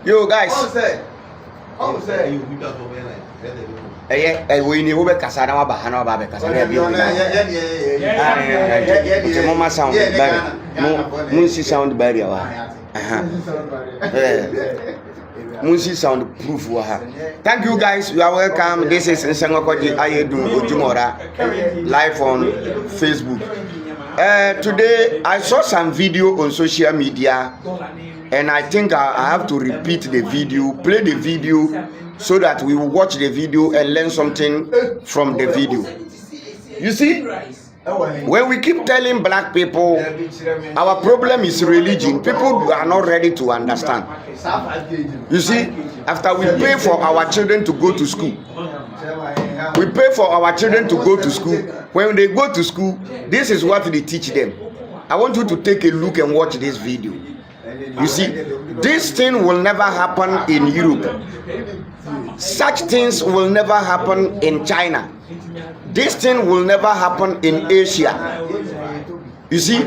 Yo guys. We need to Casana Bahana Babe Casana. Mama sound Munsi sound barrier. Munsi sound proof. Thank you guys. You are welcome. This is Nsangokoji Ayedu Ojumora live on Facebook. Today I saw some video on social media, and I think I have to repeat the video, play the video, so that we will watch the video and learn something from the video. You see, when we keep telling black people our problem is religion, people are not ready to understand. You see, after we pay for our children to go to school, we pay for our children to go to school. When they go to school, this is what they teach them. I want you to take a look and watch this video. You see, this thing will never happen in Europe. Such things will never happen in China. This thing will never happen in Asia. You see,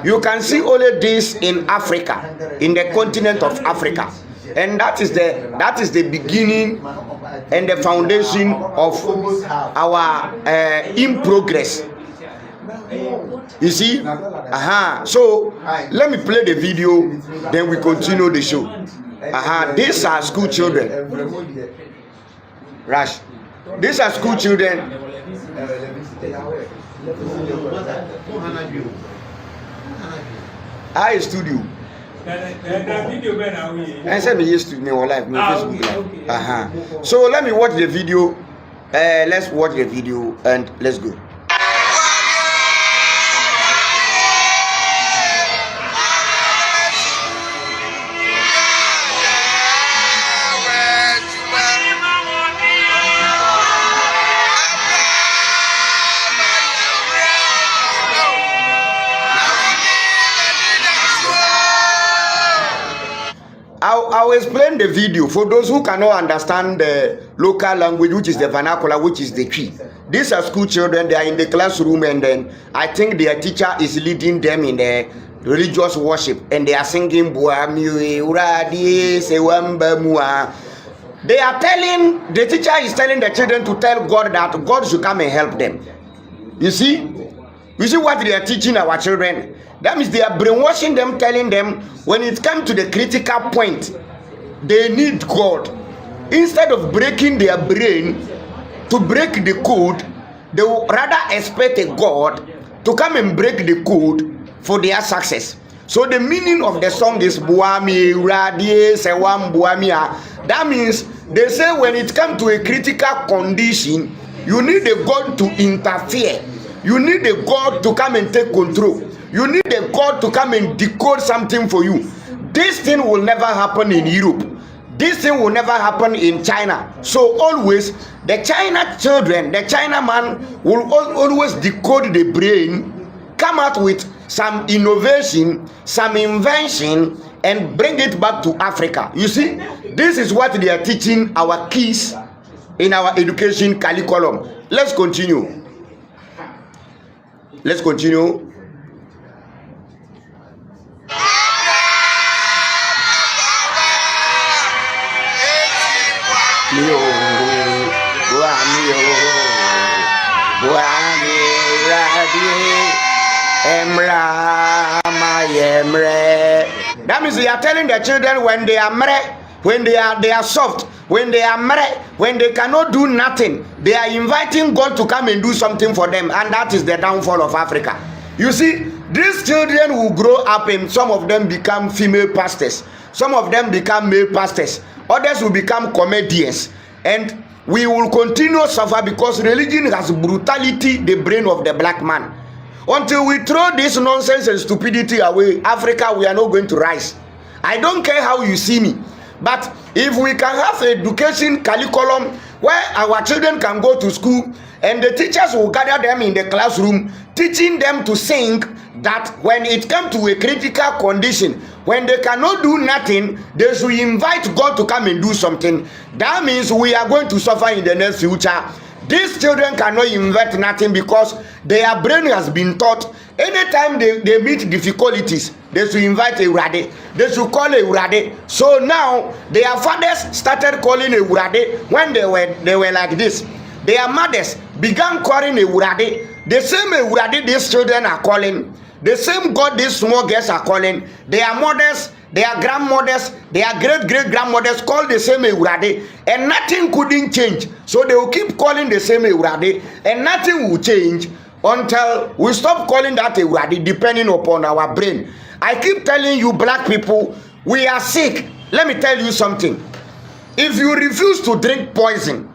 you can see all of this in Africa, in the continent of Africa. And that is the beginning and the foundation of our in progress. You see, so let me play the video, then we continue the show. These are school children. Rush. These are school children. I studio. And send me yes to me or live me Facebook live. So let me watch the video. Let's watch the video and let's go. I'll explain the video for those who cannot understand the local language, which is the vernacular, which is the Twi. These are school children. They are in the classroom, and then I think their teacher is leading them in the religious worship, and they are singing. They are telling, the teacher is telling the children to tell God that God should come and help them. You see what they are teaching our children. That means they are brainwashing them, telling them when it comes to the critical point, they need God. Instead of breaking their brain to break the code, they will rather expect a God to come and break the code for their success. So the meaning of the song is Buami Radie Sewam Buamia. That means they say when it comes to a critical condition, you need a God to interfere. You need a God to come and take control. You need a God to come and decode something for you. This thing will never happen in Europe. This thing will never happen in China. So always, the China children, the China man will always decode the brain, come out with some innovation, some invention, and bring it back to Africa. You see, this is what they are teaching our kids in our education curriculum. Let's continue. Let's continue. That means they are telling the children when they are when they are soft, when they are when they cannot do nothing, they are inviting God to come and do something for them, and that is the downfall of Africa. You see, these children will grow up and some of them become female pastors, some of them become male pastors, others will become comedians, and we will continue to suffer because religion has brutality the brain of the black man. Until we throw this nonsense and stupidity away, Africa, we are not going to rise. I don't care how you see me, but if we can have an education curriculum where our children can go to school and the teachers will gather them in the classroom, teaching them to sing, that when it comes to a critical condition, when they cannot do nothing, they should invite God to come and do something. That means we are going to suffer in the next future. These children cannot invent nothing because their brain has been taught anytime they meet difficulties, they should invite Ewurade. They should call Ewurade. So now their fathers started calling Ewurade when they were like this. Their mothers began calling Ewurade. The same Ewurade these children are calling. The same God these small girls are calling. Their mothers, their grandmothers, their great-great-grandmothers call the same Ewurade, and nothing couldn't change. So they will keep calling the same Ewurade, and nothing will change until we stop calling that Ewurade, depending upon our brain. I keep telling you, black people, we are sick. Let me tell you something. If you refuse to drink poison,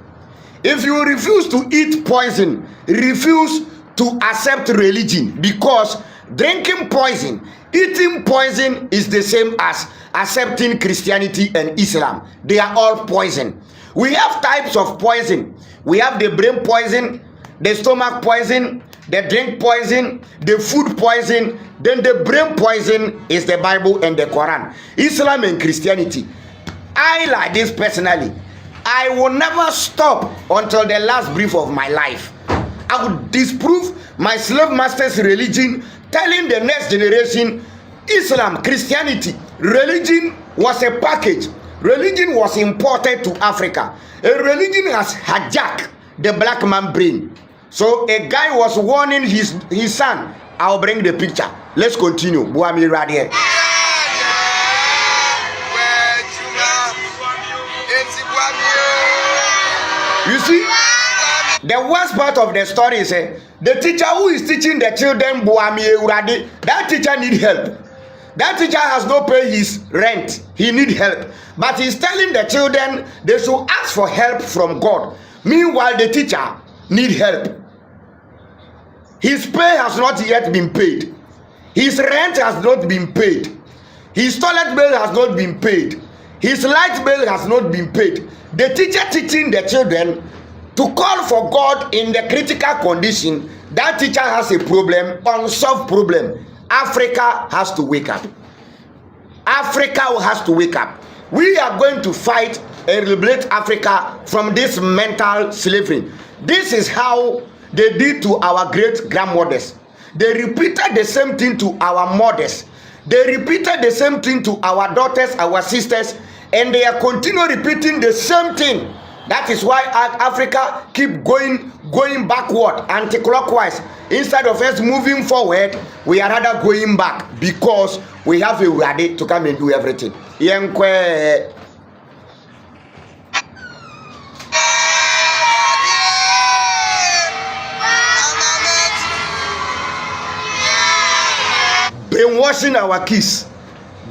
if you refuse to eat poison, refuse to accept religion, because drinking poison, eating poison is the same as accepting Christianity and Islam. They are all poison. We have types of poison. We have the brain poison, the stomach poison, the drink poison, the food poison. Then the brain poison is the Bible and the Quran. Islam and Christianity. I, like this personally, I will never stop until the last breath of my life. I would disprove my slave master's religion, telling the next generation Islam, Christianity, religion was a package. Religion was imported to Africa. A religion has hijacked the black man brain. So a guy was warning his son. I'll bring the picture. Let's continue. Buami Radie. You see? The worst part of the story is the teacher who is teaching the children Buami Uradi, that teacher need help. That teacher has not paid his rent. He need help. But he's telling the children they should ask for help from God. Meanwhile, the teacher need help. His pay has not yet been paid. His rent has not been paid. His toilet bill has not been paid. His light bill has not been paid. The teacher teaching the children to call for God in the critical condition. That teacher has a problem, unsolved problem. Africa has to wake up. Africa has to wake up. We are going to fight and liberate Africa from this mental slavery. This is how they did to our great grandmothers. They repeated the same thing to our mothers. They repeated the same thing to our daughters, our sisters, and they are continuing repeating the same thing. That is why Africa keep going backward, anti-clockwise. Instead of us moving forward, we are rather going back because we have a ready to come and do everything. Brainwashing our kids,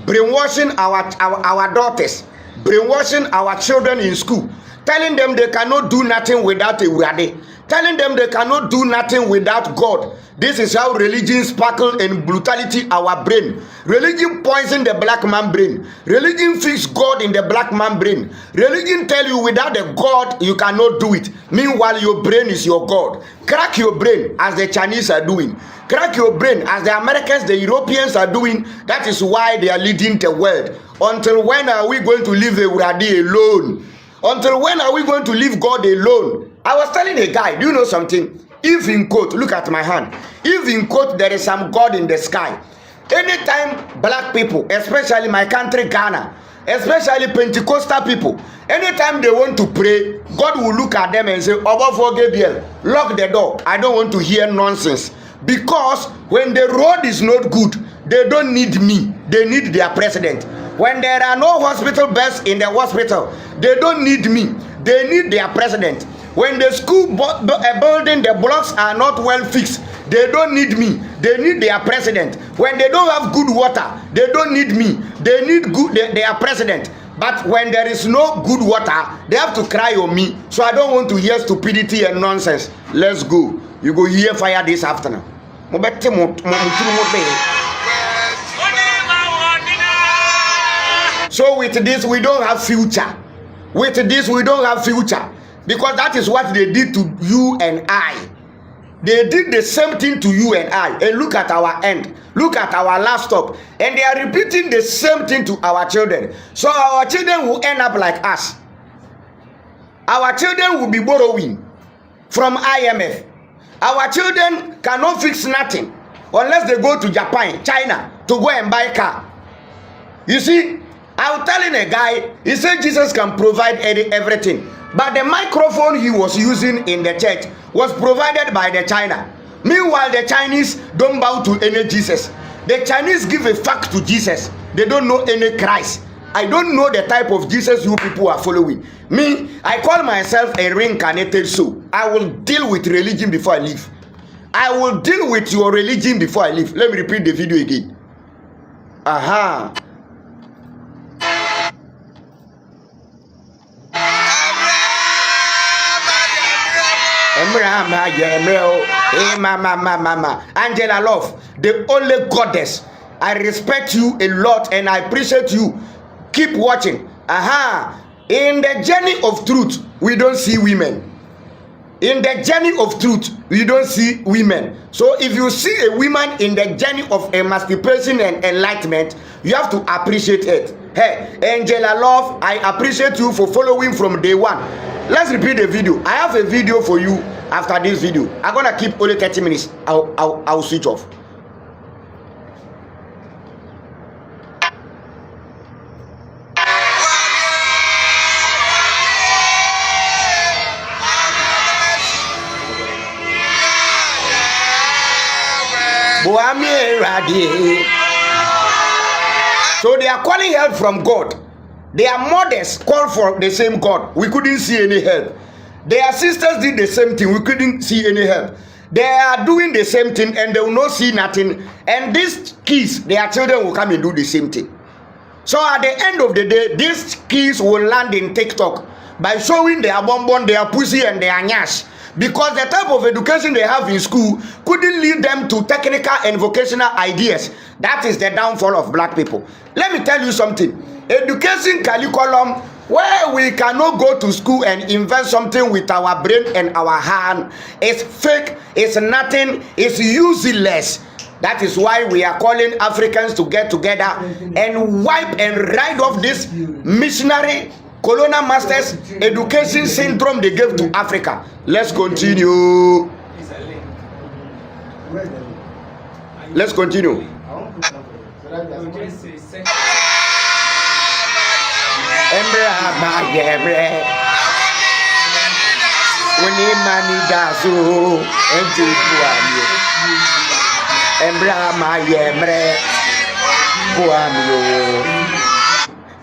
brainwashing our daughters, brainwashing our children in school, telling them they cannot do nothing without a Ewurade, telling them they cannot do nothing without God. This is how religion sparkle and brutality our brain. Religion poison the black man brain. Religion fix God in the black man brain. Religion tell you without the God you cannot do it. Meanwhile your brain is your God. Crack your brain as the Chinese are doing. Crack your brain as the Americans, the Europeans are doing. That is why they are leading the world. Until when are we going to leave Ewurade alone? Until when are we going to leave God alone? I was telling a guy, do you know something? If in quote, look at my hand. If in quote, there is some God in the sky. Anytime black people, especially my country Ghana, especially Pentecostal people, anytime they want to pray, God will look at them and say, Obafo Gabriel, lock the door. I don't want to hear nonsense. Because when the road is not good, they don't need me. They need their president. When there are no hospital beds in the hospital, they don't need me. They need their president. When the school building, the blocks are not well fixed, they don't need me. They need their president. When they don't have good water, they don't need me. They need their president. But when there is no good water, they have to cry on me. So I don't want to hear stupidity and nonsense. Let's go. You go hear fire this afternoon. So with this, we don't have future. With this, we don't have future. Because that is what they did to you and I. They did the same thing to you and I. And look at our end. Look at our last stop. And they are repeating the same thing to our children. So our children will end up like us. Our children will be borrowing from IMF. Our children cannot fix nothing unless they go to Japan, China, to go and buy car. You see, I was telling a guy, he said Jesus can provide everything. But the microphone he was using in the church was provided by the China. Meanwhile, the Chinese don't bow to any Jesus. The Chinese give a fuck to Jesus. They don't know any Christ. I don't know the type of Jesus you people are following. Me, I call myself a reincarnated soul. I will deal with religion before I leave. I will deal with your religion before I leave. Let me repeat the video again. Aha. Angela Love, the only goddess. I respect you a lot and I appreciate you. Keep watching. Aha. In the journey of truth, we don't see women. In the journey of truth, we don't see women. So if you see a woman in the journey of emancipation and enlightenment, you have to appreciate it. Hey, Angela Love, I appreciate you for following from day one. Let's repeat the video. I have a video for you after this video. I'm gonna keep only 30 minutes. I'll switch off. So they are calling help from God. Their mothers called for the same God. We couldn't see any help. Their sisters did the same thing. We couldn't see any help. They are doing the same thing and they will not see nothing. And these kids, their children will come and do the same thing. So at the end of the day, these kids will land in TikTok by showing their bonbon, their pussy and their nyash. Because the type of education they have in school couldn't lead them to technical and vocational ideas. That is the downfall of black people. Let me tell you something. Education curriculum where we cannot go to school and invent something with our brain and our hand is fake, it's nothing, it's useless. That is why we are calling Africans to get together and wipe and ride off this missionary colonial masters education syndrome they gave to Africa. Let's continue. Let's continue.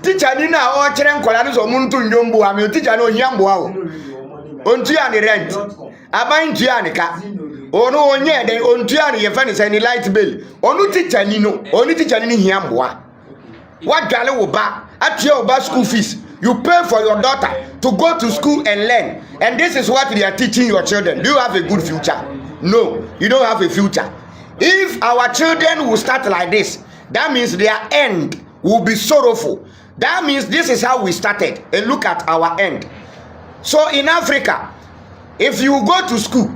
Teacher ni na o kire nkola no so muntu nyombo ame teacher no hiambo awo ontu ya ni rent aban tu ya ni ka onu onye den ontu ya ni ye fa ni say ni light bill onu teacher ni no onu teacher ni hiambo a wadwale wo ba atia wo ba school fees. You pay for your daughter to go to school and learn, and this is what they are teaching your children. Do you have a good future? No, you don't have a future. If our children will start like this, that means their end will be sorrowful. That means this is how we started, and look at our end. So in Africa, if you go to school,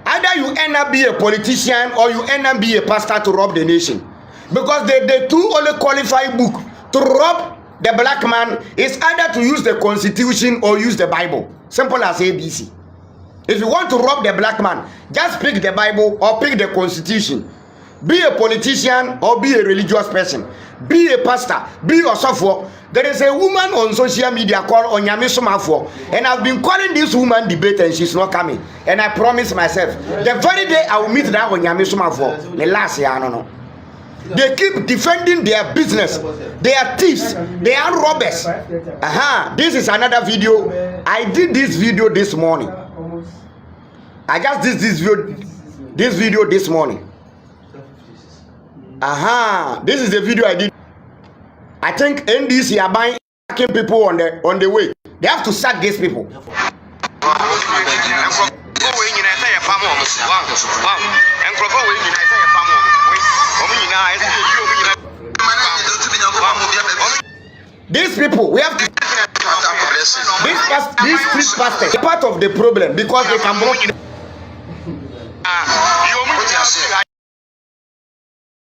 either you end up be a politician or you end up be a pastor to rob the nation, because the two only qualified book to rob the black man is either to use the constitution or use the Bible. Simple as ABC. If you want to rob the black man, just pick the Bible or pick the constitution. Be a politician or be a religious person. Be a pastor, be a software. There is a woman on social media called Onyame Somafo, and I've been calling this woman debate and she's not coming. And I promise myself, the very day I will meet that Onyame Somafo, the last year, I don't know. They keep defending their business. They are thieves. They are robbers. Aha, this is another video. I did this video this morning. I just did this video this morning. Aha, this is the video I did. I think NDC are buying people on the way. They have to sack these people. These people, we have to. These street pastors are part of the problem because they can block.